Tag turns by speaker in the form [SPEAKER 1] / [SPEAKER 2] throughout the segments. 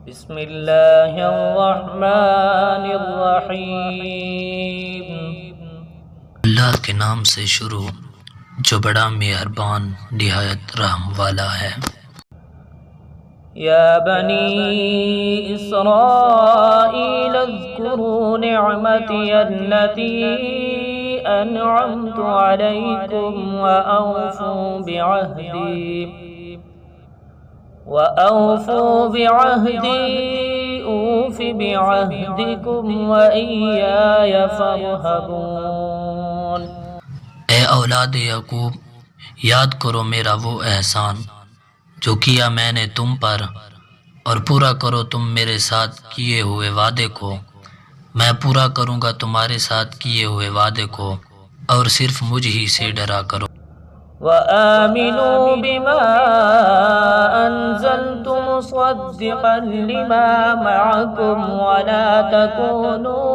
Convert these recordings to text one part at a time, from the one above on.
[SPEAKER 1] بسم اللہ الرحمن الرحیم۔
[SPEAKER 2] اللہ کے نام سے شروع جو بڑا مہربان نہایت رحم والا ہے۔
[SPEAKER 1] یا بنی اسرائیل اذکروا نعمتی التي انعمت علیکم وأوفوا بعهدي أوف بعهدكم وإياي فارهبون۔
[SPEAKER 2] اے اولاد یعقوب، یاد کرو میرا وہ احسان جو کیا میں نے تم پر، اور پورا کرو تم میرے ساتھ کیے ہوئے وعدے کو۔ میں پورا کروں گا تمہارے ساتھ کیے ہوئے وعدے کو، اور صرف مجھ ہی سے ڈرا کرو۔
[SPEAKER 1] وآمنوا بما أنزلت مصدقا لما معكم ولا تكونوا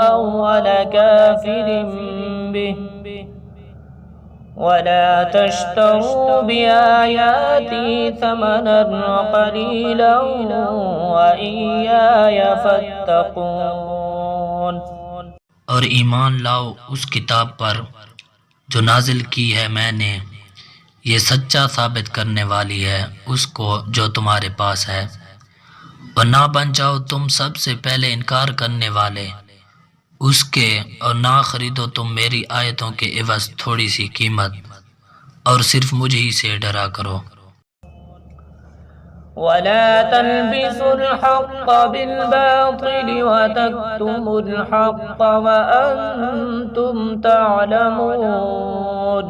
[SPEAKER 1] أول كافر به ولا تشتروا بآياتي ثمنا قليلا وإياي فاتقون۔
[SPEAKER 2] اور ایمان لاؤ اس کتاب پر جو نازل کی ہے میں نے، یہ سچا ثابت کرنے والی ہے اس کو جو تمہارے پاس ہے، اور نہ بن جاؤ تم سب سے پہلے انکار کرنے والے اس کے، اور نہ خریدو تم میری آیتوں کے عوض تھوڑی سی قیمت، اور صرف مجھ ہی سے ڈرا کرو۔
[SPEAKER 1] ولا تلبسوا الحق بالباطل وتكتموا الحق وأنتم تعلمون۔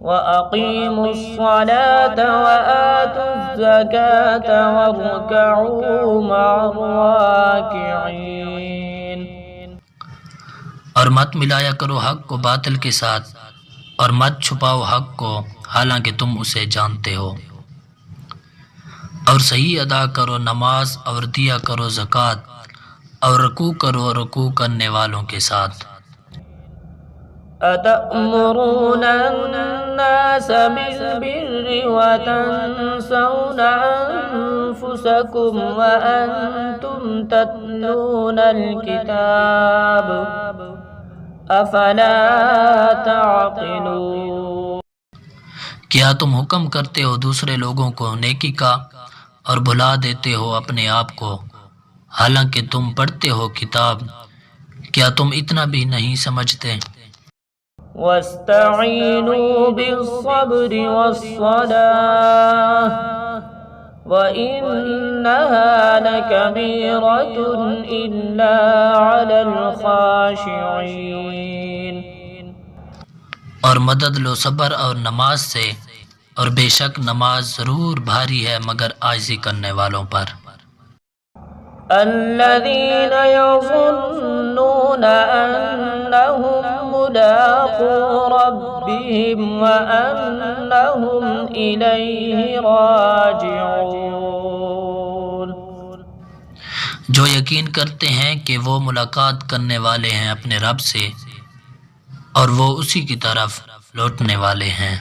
[SPEAKER 1] وأقيموا الصلاة وآتوا الزكاة واركعوا مع الراكعين۔
[SPEAKER 2] اور مت ملایا کرو حق کو باطل کے ساتھ، اور مت چھپاؤ حق کو حالانکہ تم اسے جانتے ہو، اور صحیح ادا کرو نماز، اور دیا کرو زکوٰۃ، اور رکوع کرو رکوع کرنے والوں کے ساتھ۔
[SPEAKER 1] أتأمرون الناس بالبر وتنسون أنفسكم وأنتم تتلون الكتاب أفلا تعقلون۔
[SPEAKER 2] کیا تم حکم کرتے ہو دوسرے لوگوں کو نیکی کا اور بھلا دیتے ہو اپنے آپ کو، حالانکہ تم پڑھتے ہو کتاب؟ کیا تم اتنا بھی نہیں سمجھتے؟
[SPEAKER 1] واستعینوا بالصبر والصلاة وإنها لكبيرة إلا على الخاشعين۔
[SPEAKER 2] اور مدد لو صبر اور نماز سے، اور بے شک نماز ضرور بھاری ہے مگر عاجزی کرنے والوں پر۔
[SPEAKER 1] الذين يظنون أنهم ملاقو ربهم وأنهم إليه راجعون۔
[SPEAKER 2] جو یقین کرتے ہیں کہ وہ ملاقات کرنے والے ہیں اپنے رب سے، اور وہ اسی کی طرف لوٹنے والے ہیں۔